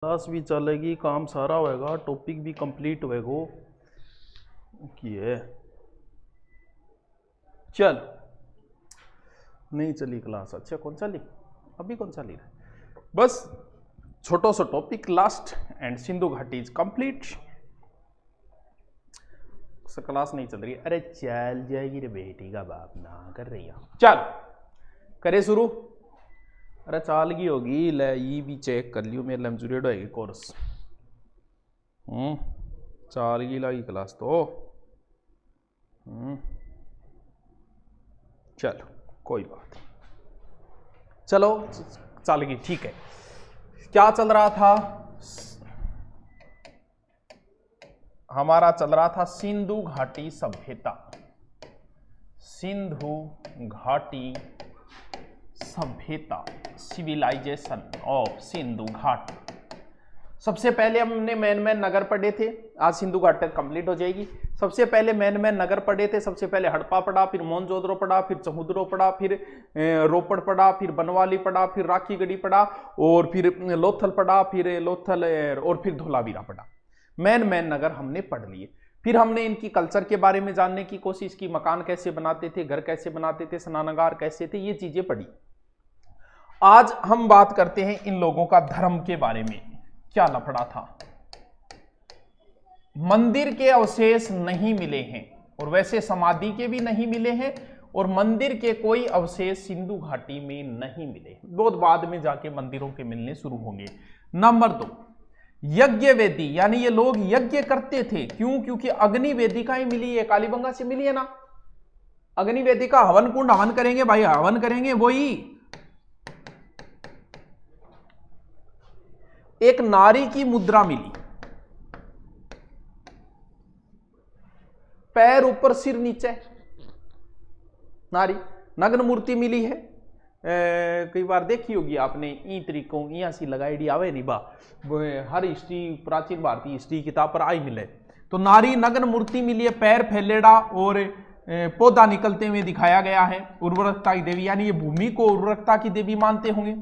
Class भी चलेगी, काम सारा होएगा, टॉपिक भी कंप्लीट होएगा कि है। चल नहीं चली क्लास, अच्छा कौन चली, अभी कौन चली रहा, बस छोटो सा टॉपिक लास्ट एंड सिंधु घाटी इज कंप्लीट। क्लास नहीं चल रही, अरे चल जाएगी रे बेटी का बाप ना कर रही है। चल करे शुरू, अरे चाल की होगी ले, ये भी चेक कर लियो मेरे लमजुरेड होएगी कोर्स। चाल की लगी क्लास तो चलो कोई बात नहीं, चलो चल गई ठीक है। क्या चल रहा था हमारा, चल रहा था सिंधु घाटी सभ्यता, सिंधु घाटी सभ्यता, सिविलाइजेशन ऑफ सिंधु घाटी। सबसे पहले हमने मैन नगर पढ़े थे, आज सिंधु घाटी कंप्लीट हो जाएगी। सबसे पहले मैन नगर पढ़े थे, सबसे पहले हड़प्पा पढ़ा, फिर मोहनजोदड़ो पढ़ा, फिर समुद्रो पढ़ा, फिर रोपड़ पढ़ा, फिर बनवाली पढ़ा, फिर राखीगढ़ी पढ़ा, और फिर लोथल पढ़ा, फिर लोथल और फिर धोलावीरा पढ़ा। मैन नगर हमने पढ़ लिए। फिर हमने इनकी कल्चर के बारे में जानने की कोशिश की, मकान कैसे बनाते थे, घर कैसे बनाते थे, स्नानागार कैसे थे, ये चीजें पढ़ी। आज हम बात करते हैं इन लोगों का धर्म के बारे में, क्या लफड़ा था। मंदिर के अवशेष नहीं मिले हैं, और वैसे समाधि के भी नहीं मिले हैं, और मंदिर के कोई अवशेष सिंधु घाटी में नहीं मिले, बहुत बाद में जाके मंदिरों के मिलने शुरू होंगे। नंबर 2, यज्ञ वेदी, यानी ये लोग यज्ञ करते थे। क्यों? क्योंकि अग्नि वेदिका ही मिली है, कालीबंगा से मिली है ना। अग्नि वेदिका, हवन कुंड, हवन करेंगे भाई, हवन करेंगे। वही एक नारी की मुद्रा मिली, पैर ऊपर सिर नीचे, नारी नग्न मूर्ति मिली है। कई बार देखी होगी आपने, ई तरीकों इया सी लगाई आवे नहीं बा, हर हिस्ट्री प्राचीन भारतीय हिस्ट्री किताब पर आई मिले। तो नारी नग्न मूर्ति मिली है, पैर फैलेड़ा और पौधा निकलते हुए दिखाया गया है। उर्वरकता की देवी, यानी ये भूमि को उर्वरकता की देवी मानते होंगे।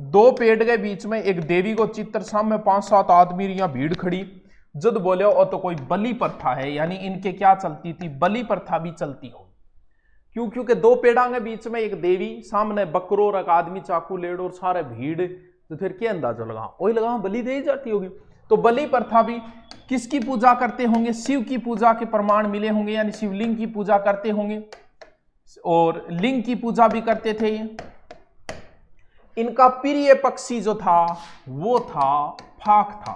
दो पेड़ के बीच में एक देवी को चित्र, सामने 5-7 आदमी, यहाँ भीड़ खड़ी। जद बोले और तो कोई बलि प्रथा है, यानी इनके क्या चलती थी, बलि प्रथा भी चलती हो। क्यों? क्योंकि दो पेड़ा के बीच में एक देवी, सामने बकरो और एक आदमी चाकू लेड़ और सारे भीड़, तो फिर क्या अंदाजा लगा, वही लगा बलि दे जाती होगी। तो बलि प्रथा भी किसकी पूजा करते होंगे, शिव की पूजा के प्रमाण मिले होंगे, यानी शिवलिंग की पूजा करते होंगे, और लिंग की पूजा भी करते थे ये। इनका प्रिय पक्षी जो था वो था फाक था,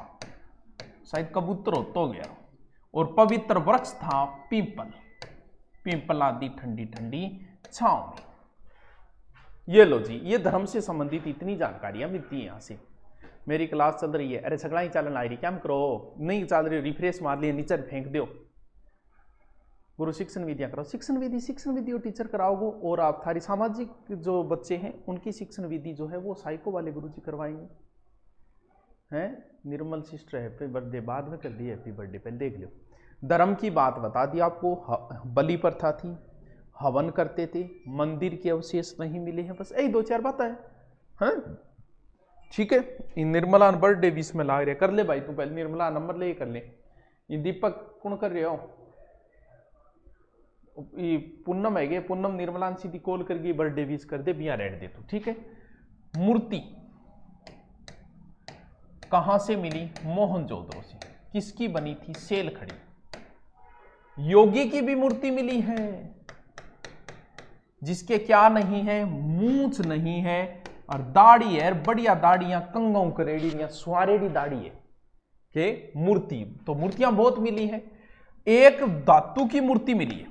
शायद कबूतर हो गया, और पवित्र वृक्ष था पीपल, पीपल आदि ठंडी ठंडी छांव में। ये लो जी, ये धर्म से संबंधित इतनी जानकारियां मिलती है यहां से। मेरी क्लास चल रही है, अरे सगड़ा ही चलन आ रही, क्या करो, नहीं चल रही, रिफ्रेश मार लिए, नीचे फेंक दो। गुरु शिक्षण विधियां करो, शिक्षण विधि और टीचर कराओगे, और आप थारी सामाजिक जो बच्चे हैं उनकी शिक्षण विधि जो है वो साइको वाले गुरु जी करवाएंगे। हैं निर्मल सिस्टर, हैप्पी बर्थडे बाद में कर दी, हैप्पी बर्थडे पहले देख लो। धर्म की बात बता दी आपको, बलि प्रथा थी, हवन करते थे, मंदिर के अवशेष नहीं मिले हैं, बस यही 2-4 बातें हैं। ठीक है, निर्मला बर्थडे विश में ला रहे, कर ले भाई तू पहले, निर्मला नंबर ले कर ले। ये दीपक कौन कर रहे हो, पूनम है गे, पूनम निर्मला सीधी कॉल करके बर्थडे विश कर दे, बिया रेड दे तू, ठीक है। मूर्ति कहां से मिली, मोहनजोदड़ो से। किसकी बनी थी, सेल खड़ी। योगी की भी मूर्ति मिली है, जिसके क्या नहीं है, मूंछ नहीं है, और दाढ़ी है, बढ़िया दाढ़ियां, कंगों करेड़ी, स्वारेड़ी दाढ़ी है के मूर्ति। तो मूर्तियां बहुत मिली है। एक धातु की मूर्ति मिली है,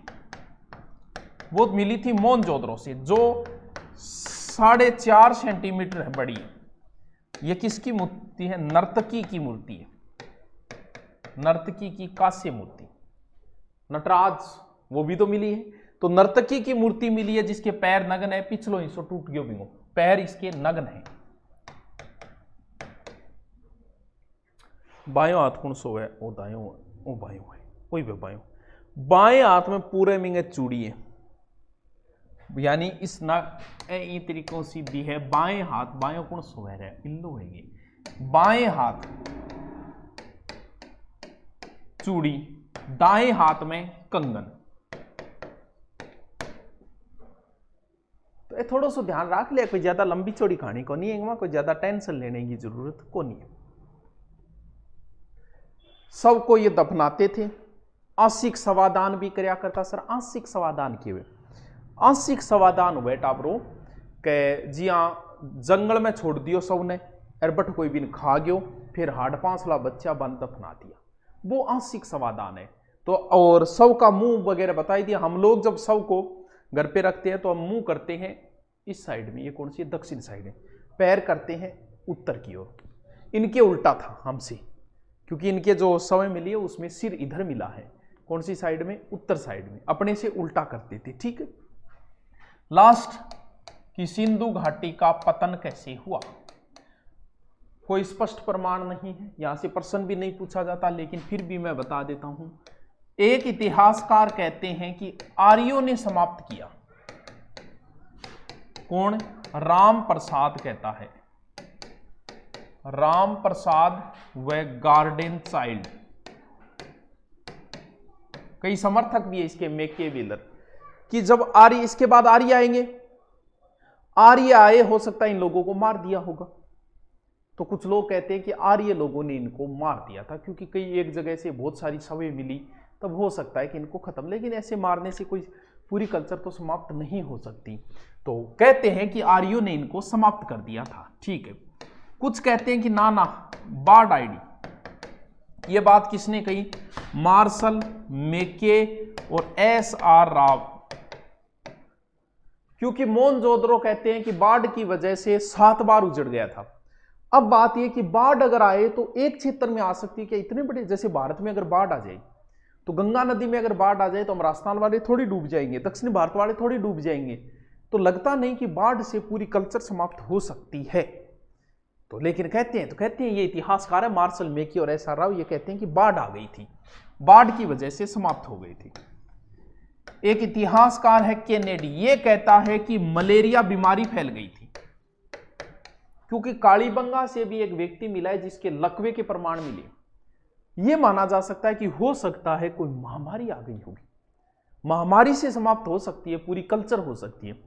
वो मिली थी मोहनजोदड़ो से, जो 4.5 सेंटीमीटर है, बड़ी है। ये किसकी मूर्ति है, नर्तकी की मूर्ति है, नर्तकी की कांस्य मूर्ति। नटराज वो भी तो मिली है। तो नर्तकी की मूर्ति मिली है, जिसके पैर नग्न है, पिछलो हिस्सों टूट गयो बिंगो, पैर इसके नग्न है। बायों हाथ कौन सो है, ओ दायों, ओ बायों है, कोई भी बायों। बाएं हाथ में पूरे मिंगे चूड़ी है, यानी इस ना ए तरीकों से भी है। बाएं हाथ, बाएं कोण स्वर है, इल्लू है ये। बाएं हाथ चूड़ी, दाएं हाथ में कंगन। तो ये थोड़ा सा ध्यान रख लिया, कोई ज्यादा लंबी चौड़ी कहानी को नहीं है, कोई ज्यादा टेंशन लेने की जरूरत को नहीं है। सबको ये दफनाते थे। आंशिक समाधान भी करया करता। सर आंशिक समाधान किए हुए, आंशिक समाधान हुए टाबरो के जी हाँ जंगल में छोड़ दियो सबने, अरबट कोई भी खा गयो, फिर हाड पांसला बच्चा बन दफना दिया, वो आंशिक समाधान है। तो और सब का मुंह वगैरह बताई दिया। हम लोग जब सब को घर पे रखते हैं तो हम मुंह करते हैं इस साइड में, ये कौन सी दक्षिण साइड है, पैर करते हैं उत्तर की ओर। इनके उल्टा था हमसे, क्योंकि इनके जो समय मिली है उसमें सिर इधर मिला है, कौन सी साइड में, उत्तर साइड में, अपने से उल्टा करते थे। ठीक है। लास्ट कि सिंधु घाटी का पतन कैसे हुआ, कोई स्पष्ट प्रमाण नहीं है, यहां से प्रश्न भी नहीं पूछा जाता, लेकिन फिर भी मैं बता देता हूं। एक इतिहासकार कहते हैं कि आर्यों ने समाप्त किया। कौन? राम प्रसाद कहता है, राम प्रसाद व गार्डन चाइल्ड। कई समर्थक भी है इसके, मैकियावेली, कि जब आर्य, इसके बाद आर्य आएंगे, आर्य आए, हो सकता है इन लोगों को मार दिया होगा। तो कुछ लोग कहते हैं कि आर्य लोगों ने इनको मार दिया था, क्योंकि कई एक जगह से बहुत सारी शवें मिली, तब हो सकता है कि इनको खत्म, लेकिन ऐसे मारने से कोई पूरी कल्चर तो समाप्त नहीं हो सकती। तो कहते हैं कि आर्यों ने इनको समाप्त कर दिया था। ठीक है। कुछ कहते हैं कि ना ना बाढ़ आईडी। ये बात किसने कही? मार्शल मैके और एस.आर. राव। क्योंकि मोहनजोदड़ो कहते हैं कि बाढ़ की वजह से 7 बार उजड़ गया था। अब बात यह कि बाढ़ अगर आए तो एक क्षेत्र में आ सकती है क्या? इतने बड़े, जैसे भारत में अगर बाढ़ आ जाए तो गंगा नदी में अगर बाढ़ आ जाए तो हम राजस्थान वाले थोड़ी डूब जाएंगे, दक्षिण भारत वाले थोड़ी डूब जाएंगे। तो लगता नहीं कि बाढ़ से पूरी कल्चर समाप्त हो सकती है। तो लेकिन कहते हैं ये इतिहासकार है मार्शल मैकी और एस.आर. राव, ये कहते हैं कि बाढ़ आ गई थी, बाढ़ की वजह से समाप्त हो गई थी। एक इतिहासकार है केनेडी, ये कहता है कि मलेरिया बीमारी फैल गई थी, क्योंकि कालीबंगा से भी एक व्यक्ति मिला है जिसके लकवे के प्रमाण मिले। यह माना जा सकता है कि हो सकता है कोई महामारी आ गई होगी, महामारी से समाप्त हो सकती है, पूरी कल्चर हो सकती है।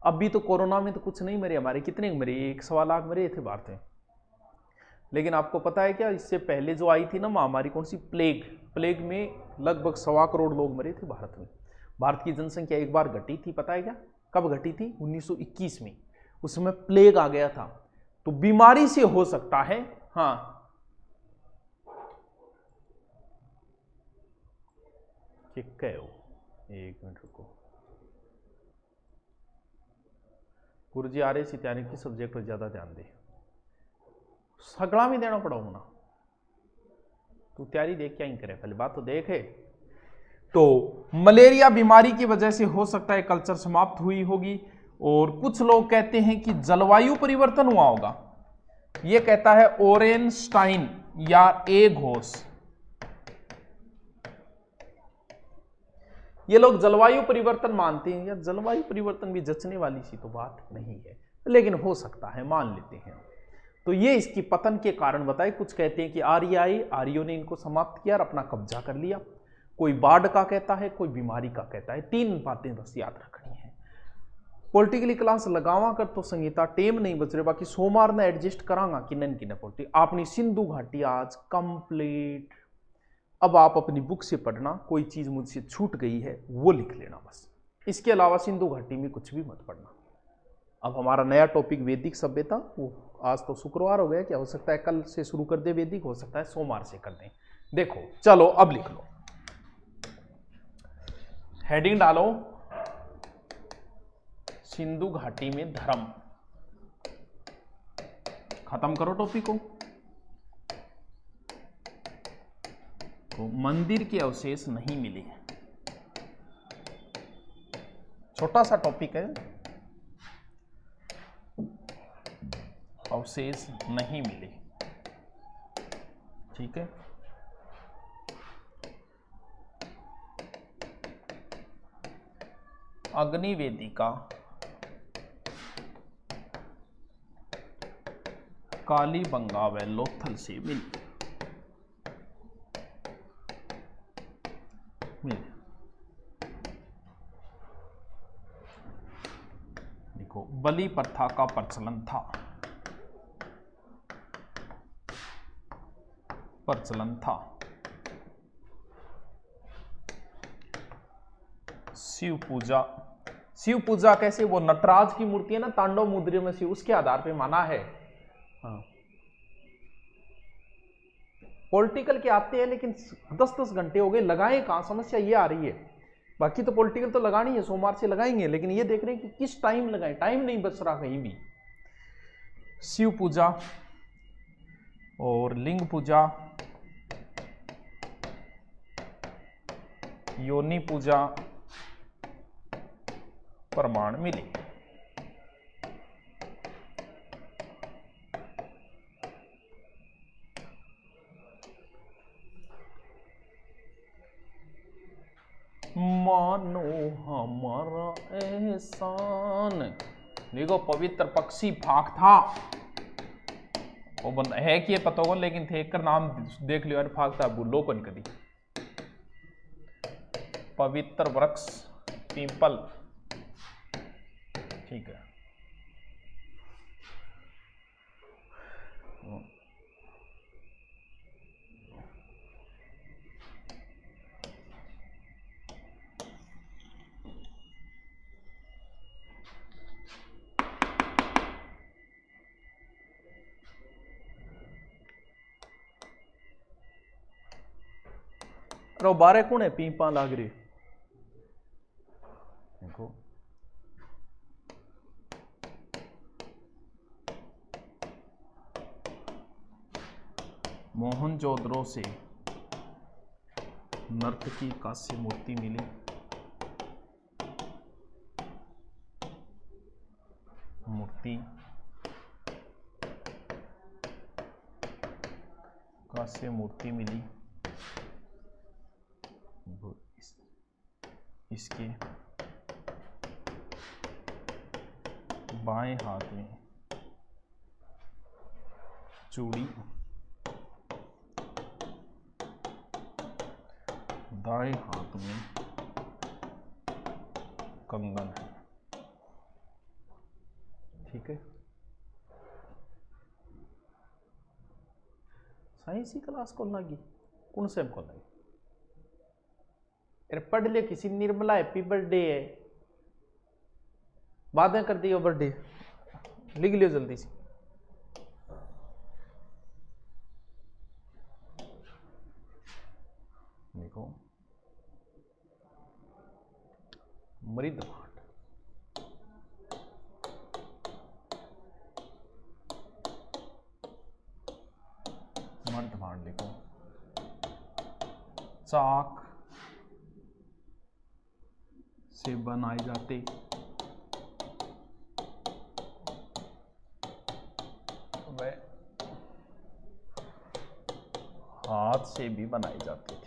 अभी तो कोरोना में तो कुछ नहीं मरे, हमारे कितने मरे, 1.25 लाख मरे थे भारत में। लेकिन आपको पता है क्या, इससे पहले जो आई थी ना महामारी, कौन सी? प्लेग। प्लेग में लगभग 1.25 करोड़ लोग मरे थे भारत में। भारत की जनसंख्या एक बार घटी थी, पता है क्या? कब घटी थी? 1921 में, उसमें प्लेग आ गया था। तो बीमारी से हो सकता है। हाँ, ठीक है, एक मिनट रुको, गुरुजी आ रहे सी तैयारी की सब्जेक्ट पर ज्यादा ध्यान दे, सगड़ा भी देना पड़ा ना, तू तैयारी देख क्या ही करे, पहले बात तो देखे। तो मलेरिया बीमारी की वजह से हो सकता है कल्चर समाप्त हुई होगी। और कुछ लोग कहते हैं कि जलवायु परिवर्तन हुआ होगा, यह कहता है ओरेनस्टाइन या ए घोष। ये लोग जलवायु परिवर्तन मानते हैं, या जलवायु परिवर्तन भी जचने वाली सी तो बात नहीं है, लेकिन हो सकता है, मान लेते हैं। तो ये इसकी पतन के कारण बताए। कुछ कहते हैं कि आर्य आए, आर्यों ने इनको समाप्त किया और अपना कब्जा कर लिया। कोई बाढ़ का कहता है, कोई बीमारी का कहता है। 3 बातें बस याद रखनी है। पॉलिटिकली क्लास लगावा कर तो संगीता टेम नहीं बच रहे, बाकी सोमवार ने एडजस्ट करांगा कि नन की न पॉलिटिक। आपने सिंधु घाटी आज कंप्लीट। अब आप अपनी बुक से पढ़ना, कोई चीज मुझसे छूट गई है वो लिख लेना बस, इसके अलावा सिंधु घाटी में कुछ भी मत पढ़ना। अब हमारा नया टॉपिक वैदिक सभ्यता, वो आज तो शुक्रवार हो गया, क्या हो सकता है कल से शुरू कर दे वैदिक, हो सकता है सोमवार से कर दें। देखो चलो अब लिख लो, हेडिंग डालो, सिंधु घाटी में धर्म। खत्म करो टॉपिक को। तो मंदिर के अवशेष नहीं मिले, छोटा सा टॉपिक है, अवशेष नहीं मिले। ठीक है, अग्नि वेदिका, कालीबंगा व लोथल से मिली। देखो बलि प्रथा का प्रचलन था। शिव पूजा कैसे, वो नटराज की मूर्ति है ना तांडव मुद्रा में से, उसके आधार पे माना है। हाँ, पॉलिटिकल के आते हैं लेकिन 10-10 घंटे हो गए, लगाए कहां, समस्या ये आ रही है। बाकी तो पॉलिटिकल तो लगानी है, सोमवार से लगाएंगे, लेकिन ये देख रहे हैं कि किस टाइम लगाएं, टाइम नहीं बच रहा कहीं भी। शिव पूजा और लिंग पूजा, योनि पूजा प्रमाण मिले। मानो हमारा एहसान। देखो पवित्र पक्षी भाग था, वो बंदा है कि ये पता होगा, लेकिन थे कर नाम देख लियो, भाग था भूलो कौन कदी। पवित्र वृक्ष पीपल, ठीक है। रो बारे कौन है पीपा लाग रही, देखो मोहनजोदड़ो से नर्तकी कांस्य मूर्ति मिली। कांस्य मूर्ति मिली। इसके बाएं हाथ में चूड़ी, दाएं हाथ में कंगन है, ठीक है। साइंस की क्लास को लगी कौन से को लगी, अरे पढ़ ले, किसी निर्मला हैप्पी बर्थडे है, बाद में कर दियो बर्थडे, लिख लियो जल्दी से। देखो मृदभांड, मृदभांड लिखो। चाक से बनाए जाते वे हाथ से भी बनाई जाती थी।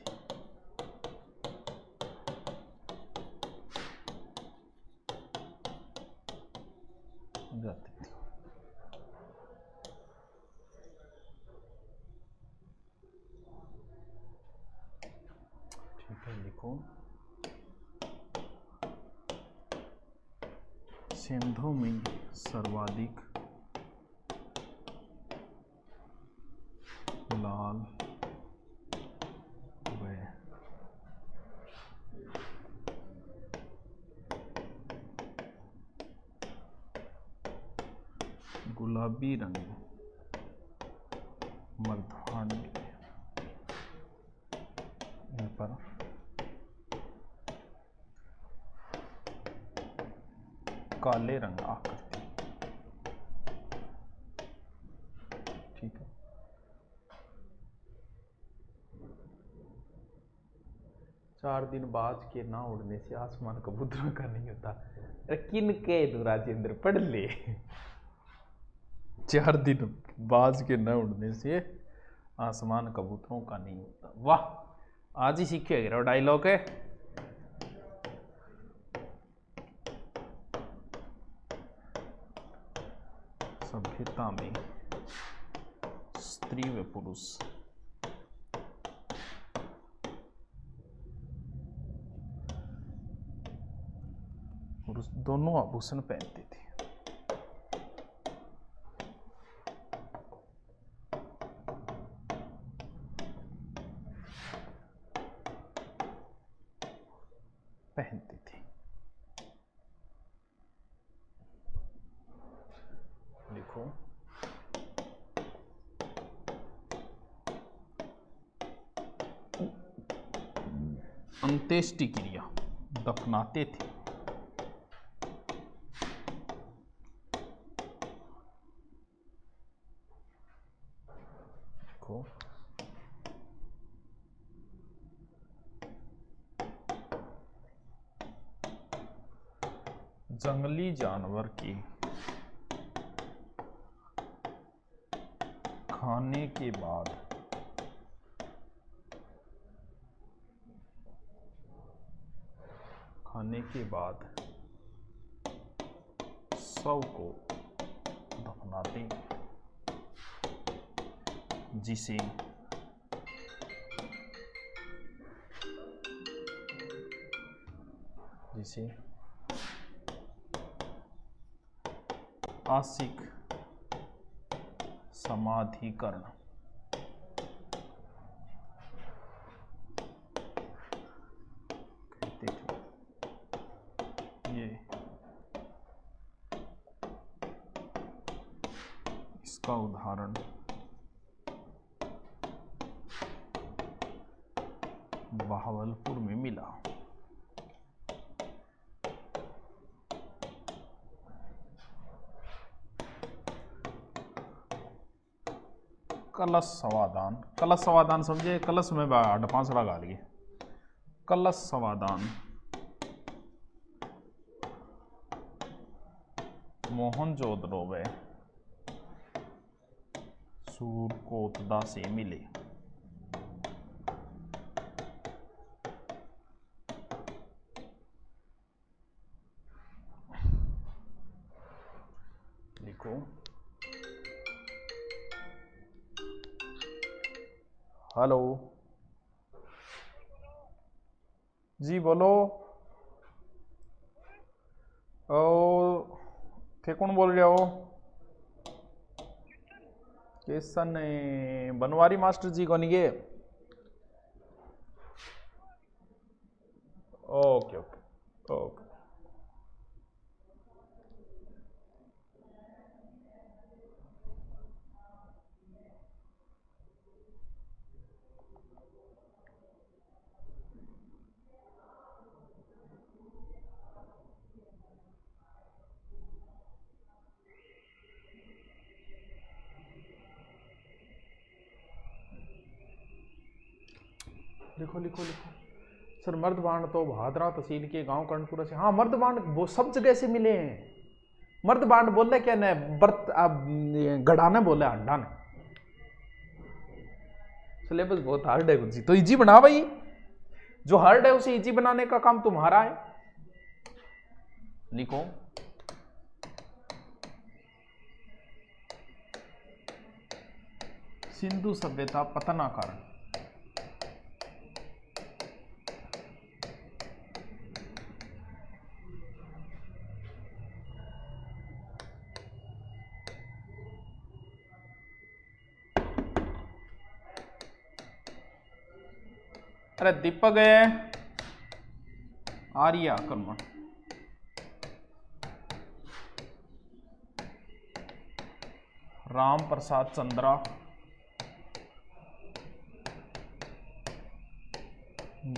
ठीक है, लिखो सिंधु में सर्वाधिक लाल व गुलाबी रंग मृदभांड पर काले रंग आकृति, ठीक है। चार दिन बाज के ना उड़ने से आसमान कबूतरों का नहीं होता। अरे किन के दो राजेंद्र, पढ़ ले। 4 दिन बाज के न उड़ने से आसमान कबूतरों का नहीं होता। वाह, आज ही सीखे डायलॉग है। सभ्यता में स्त्री व पुरुष दोनों आभूषण पहनते थे। लिखो अंत्येष्टि क्रिया, दफनाते थे। देखो जंगली जानवर के खाने के बाद शव को दफनाते, जिसे आसिक समाधिकरण कहते थे। ये इसका उदाहरण बहावलपुर में मिला। कलश समाधान, कलश समाधान समझे? कलश में डपांसड़ा गा लिए। कलश समाधान मोहनजोदड़ो व सूरकोतदा से मिले। लिखो हेलो जी, बोलो। ओ थे कौन बोल रहे हो? केसन बनवारी मास्टर जी को नहीं गे? Okay okay okay. लिखो लिखो लिखो सर। मर्दबाण तो भादरा तहसील के गांव कर्णपुरा से। हाँ, मर्दबाण वो सब जगह से मिले हैं। मर्दबाण बोले क्या न, बर्त गढ़ा ने बोले अंडा ने। सिलेबस बहुत हार्ड है गुरुजी, तो इजी बना भाई। जो हार्ड है उसे इजी बनाने का काम तुम्हारा है। लिखो सिंधु सभ्यता पतना कारण। अरे दीपक है, आर्य आक्रमण। राम प्रसाद चंद्रा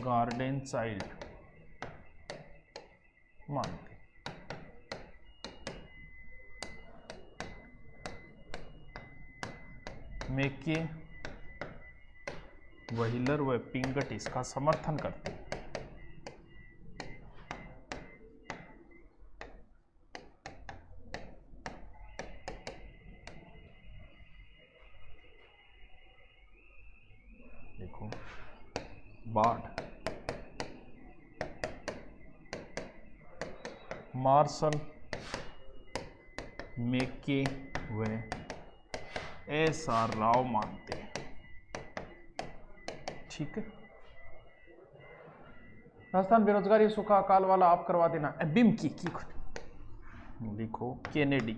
गार्डन चाइल्ड मानते। मेके व्हीलर व पिंगट इसका समर्थन करते हैं। देखो बाढ़, मार्शल मेके वे ऐसा राव मानते। ठीक है। राजस्थान बेरोजगारी सूखा अकाल वाला आप करवा देना। बिम की लिखो केनेडी।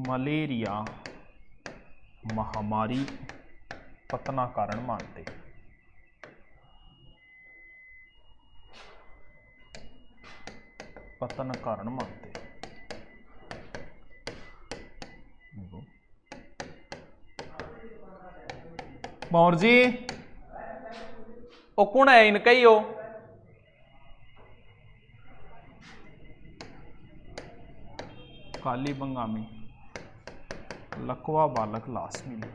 मलेरिया महामारी पतना कारण मानते। पतन कारण मानते। मोहर जी ओ कौन है इनका ही हो? काली बंगामी लकवा बालक लाश मिली।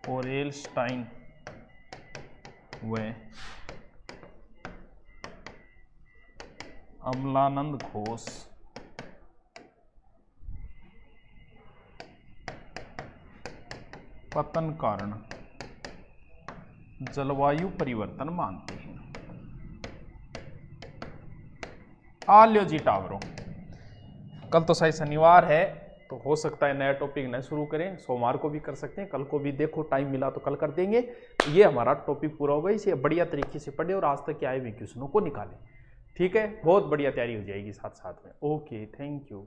ओरेलस्टाइन व अमलानंद घोष पतन कारण जलवायु परिवर्तन मानते हैं। आ लो जी टावरों, कल तो शायद शनिवार है तो हो सकता है नया टॉपिक न शुरू करें, सोमवार को भी कर सकते हैं, कल को भी देखो टाइम मिला तो कल कर देंगे। ये हमारा टॉपिक पूरा होगा, इसे बढ़िया तरीके से पढ़े और आज तक के आए हुए क्वेश्चनों को निकालें। ठीक है, बहुत बढ़िया तैयारी हो जाएगी साथ साथ में। Okay, thank you.